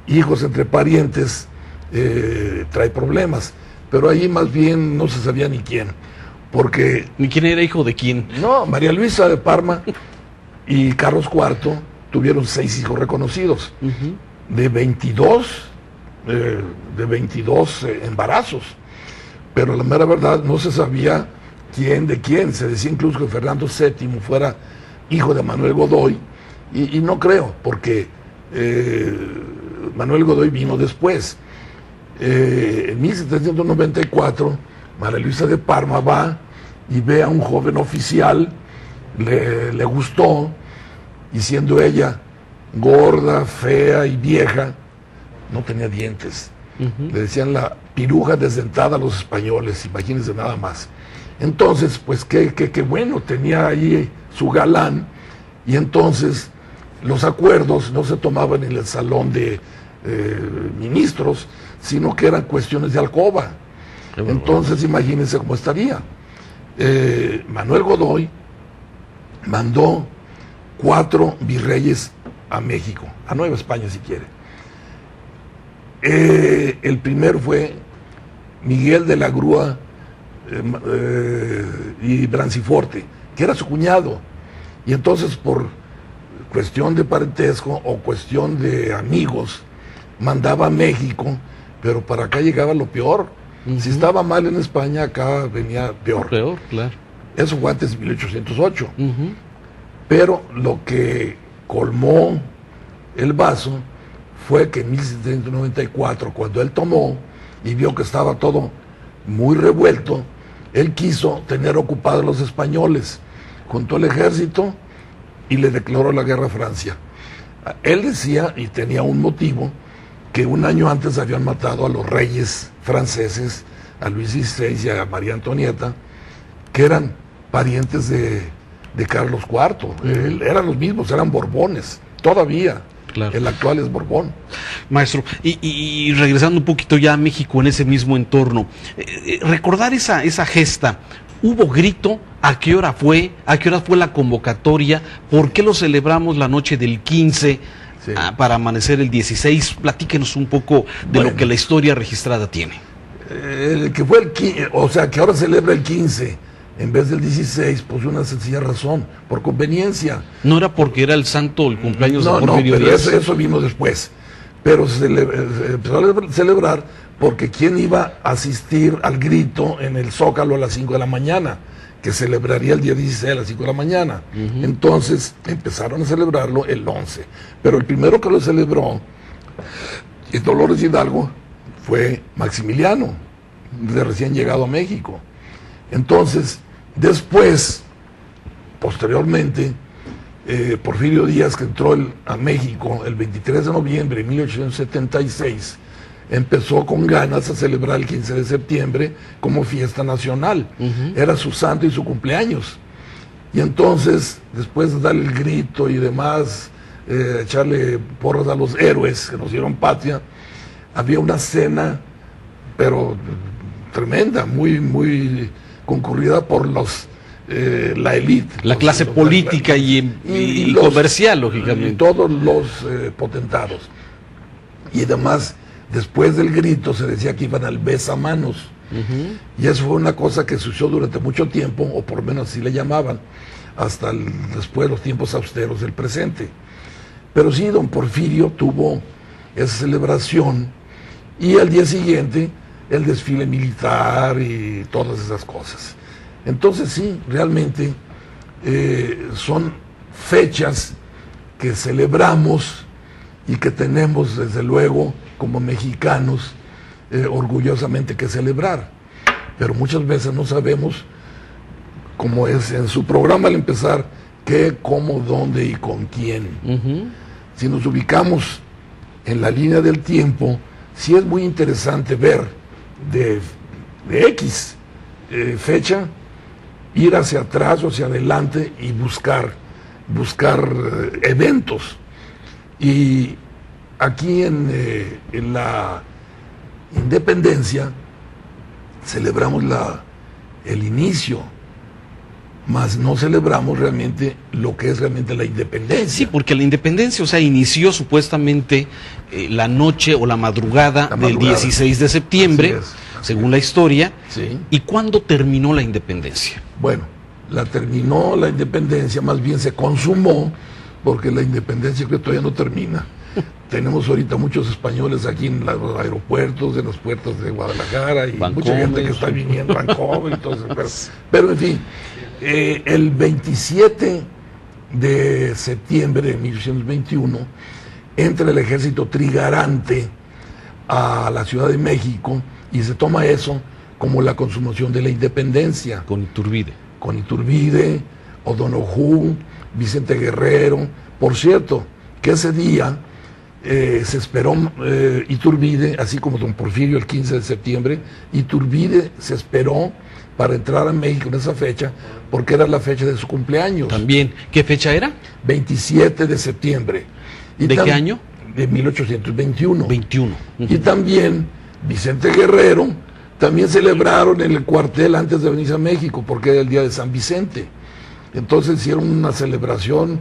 hijos entre parientes trae problemas, pero ahí más bien no se sabía ni quién, porque... ¿Ni quién era hijo de quién? No, María Luisa de Parma y Carlos IV tuvieron 6 hijos reconocidos, de 22 embarazos, pero la mera verdad no se sabía quién de quién. Se decía incluso que Fernando VII fuera hijo de Manuel Godoy, y no creo, porque Manuel Godoy vino después. En 1794 María Luisa de Parma va y ve a un joven oficial, le gustó, y siendo ella gorda, fea y vieja, no tenía dientes. Le decían la piruja desdentada a los españoles, imagínense nada más. Entonces, pues qué bueno, tenía ahí su galán, y entonces los acuerdos no se tomaban en el salón de ministros, sino que eran cuestiones de alcoba. Entonces, imagínense cómo estaría. Manuel Godoy mandó 4 virreyes a México, a Nueva España si quiere. El primero fue Miguel de la Grúa y Branciforte, que era su cuñado, y entonces por cuestión de parentesco o cuestión de amigos mandaba a México, pero para acá llegaba lo peor. Si estaba mal en España, acá venía peor. Peor, claro. Eso fue antes de 1808. Pero lo que colmó el vaso fue que en 1794, cuando él tomó y vio que estaba todo muy revuelto, él quiso tener ocupados a los españoles, juntó el ejército y le declaró la guerra a Francia. Él decía, y tenía un motivo, que un año antes habían matado a los reyes franceses, a Luis XVI y a María Antonieta, que eran parientes de Carlos IV. Eran los mismos, eran Borbones, todavía. Claro. El actual es Borbón. Maestro, y regresando un poquito ya a México en ese mismo entorno, recordar esa gesta, ¿hubo grito? ¿A qué hora fue? ¿A qué hora fue la convocatoria? ¿Por qué lo celebramos la noche del 15 para amanecer el 16? Platíquenos un poco de lo que la historia registrada tiene. Que fue el 15, o sea, que ahora celebra el 15 en vez del 16, pues una sencilla razón, por conveniencia. ¿No era porque era el santo, el cumpleaños de Porfirio Díaz? No, pero eso vino después. Pero se empezó a celebrar porque ¿quién iba a asistir al grito en el Zócalo a las 5 de la mañana? Que celebraría el día 16 a las 5 de la mañana. Entonces empezaron a celebrarlo el 11. Pero el primero que lo celebró, en Dolores Hidalgo, fue Maximiliano, de recién llegado a México. Entonces, después, posteriormente, Porfirio Díaz, que entró a México el 23 de noviembre de 1876, empezó con ganas a celebrar el 15 de septiembre como fiesta nacional. Era su santo y su cumpleaños. Y entonces, después de darle el grito y demás, echarle porras a los héroes que nos dieron patria, había una cena, pero tremenda, muy concurrida por la élite. La clase política y comercial, lógicamente. Y todos los potentados. Y además, después del grito se decía que iban al besamanos. Y eso fue una cosa que se usó durante mucho tiempo, o por lo menos así le llamaban, hasta después de los tiempos austeros del presente. Pero sí, don Porfirio tuvo esa celebración, y al día siguiente el desfile militar y todas esas cosas. Entonces sí, realmente son fechas que celebramos y que tenemos desde luego como mexicanos orgullosamente que celebrar, pero muchas veces no sabemos, como es en su programa al empezar, qué, cómo, dónde y con quién. Si nos ubicamos en la línea del tiempo, sí es muy interesante ver de X fecha, ir hacia atrás o hacia adelante y buscar eventos. Y aquí en la independencia celebramos el inicio mas no celebramos realmente lo que es realmente la independencia. Sí, porque la independencia, o sea, inició supuestamente la noche o la madrugada del 16 de septiembre, Así es. según la historia. Sí. ¿Y cuándo terminó la independencia? Bueno, terminó la independencia, más bien se consumó, porque la independencia creo que todavía no termina. Tenemos ahorita muchos españoles aquí en los aeropuertos, en los puertos de Guadalajara, y Vancouver, mucha gente que está viniendo a Vancouver y todo eso. Pero en fin, el 27 de septiembre de 1821 entra el ejército trigarante a la Ciudad de México y se toma eso como la consumación de la independencia. Con Iturbide. Con Iturbide, O'Donoghue, Vicente Guerrero. Por cierto, que ese día se esperó Iturbide, así como don Porfirio el 15 de septiembre, Iturbide se esperó para entrar a México en esa fecha, porque era la fecha de su cumpleaños. También, ¿qué fecha era? 27 de septiembre. ¿De qué año? De 1821. 21. Y también Vicente Guerrero, también celebraron en el cuartel antes de venirse a México, porque era el día de San Vicente. Entonces hicieron una celebración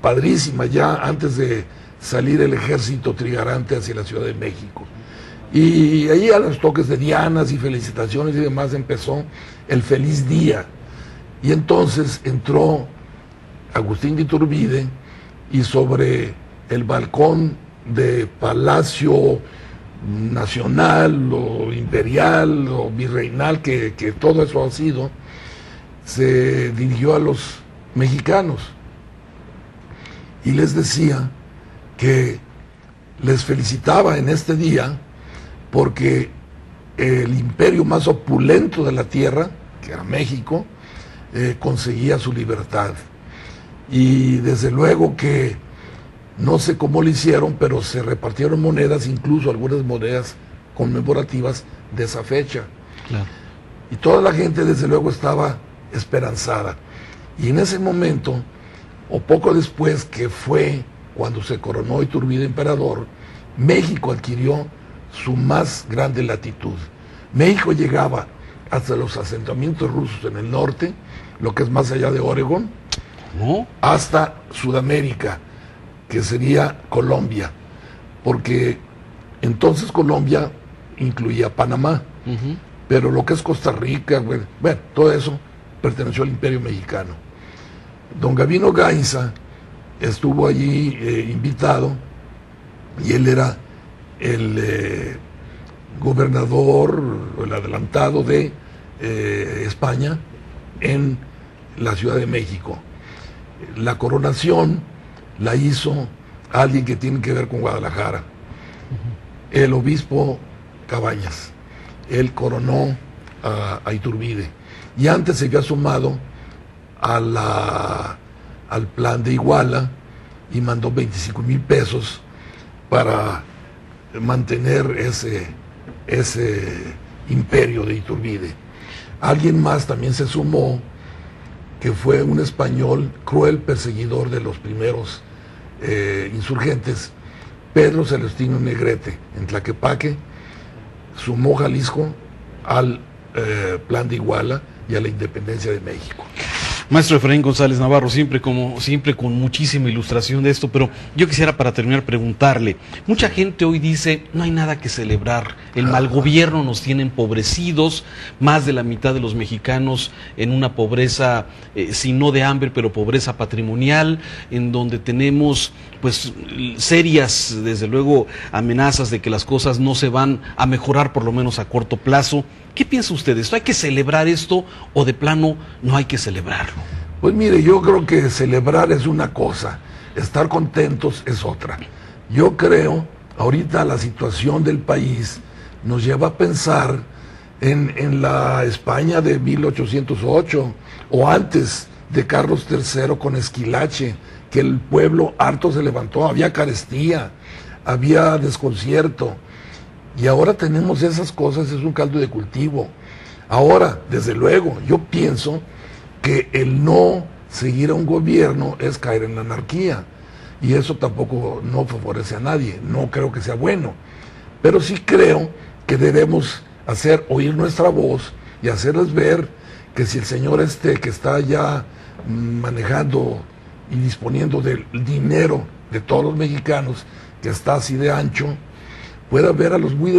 padrísima ya antes de salir el ejército trigarante hacia la Ciudad de México. Y ahí a los toques de dianas y felicitaciones y demás empezó el feliz día. Y entonces entró Agustín de Iturbide y sobre el balcón de Palacio Nacional o Imperial o Virreinal, que todo eso ha sido, se dirigió a los mexicanos y les decía que les felicitaba en este día porque el imperio más opulento de la tierra, que era México, conseguía su libertad. Y desde luego que no sé cómo lo hicieron, pero se repartieron monedas, incluso algunas monedas conmemorativas de esa fecha. Claro. Y toda la gente desde luego estaba esperanzada. Y en ese momento, o poco después, que fue cuando se coronó Iturbide emperador, México adquirió su más grande latitud. México llegaba hasta los asentamientos rusos en el norte, lo que es más allá de Oregón, ¿No? hasta Sudamérica, que sería Colombia, porque entonces Colombia incluía Panamá, pero lo que es Costa Rica, bueno, todo eso perteneció al Imperio Mexicano. Don Gabino Gainza estuvo allí invitado, y él era el gobernador, el adelantado de España en la Ciudad de México. La coronación la hizo alguien que tiene que ver con Guadalajara, el obispo Cabañas. Él coronó a Iturbide, y antes se había sumado al plan de Iguala y mandó 25,000 pesos para mantener ese imperio de Iturbide. Alguien más también se sumó, que fue un español cruel perseguidor de los primeros insurgentes, Pedro Celestino Negrete, en Tlaquepaque, sumó Jalisco al plan de Iguala y a la independencia de México. Maestro Efraín González Navarro, siempre con muchísima ilustración de esto, pero yo quisiera para terminar preguntarle, mucha gente hoy dice, no hay nada que celebrar, el mal gobierno nos tiene empobrecidos, más de la mitad de los mexicanos en una pobreza, si no de hambre, pero pobreza patrimonial, en donde tenemos pues serias, desde luego, amenazas de que las cosas no se van a mejorar, por lo menos a corto plazo. ¿Qué piensa usted de esto? ¿Hay que celebrar esto o de plano no hay que celebrarlo? Pues mire, yo creo que celebrar es una cosa, estar contentos es otra. Yo creo, ahorita la situación del país nos lleva a pensar en la España de 1808 o antes de Carlos III con Esquilache, que el pueblo harto se levantó, había carestía, había desconcierto. Y ahora tenemos esas cosas, es un caldo de cultivo. Ahora, desde luego, yo pienso que el no seguir a un gobierno es caer en la anarquía. Y eso tampoco no favorece a nadie, no creo que sea bueno. Pero sí creo que debemos hacer oír nuestra voz y hacerles ver que si el señor que está ya manejando y disponiendo del dinero de todos los mexicanos, que está así de ancho, pueda ver a los muy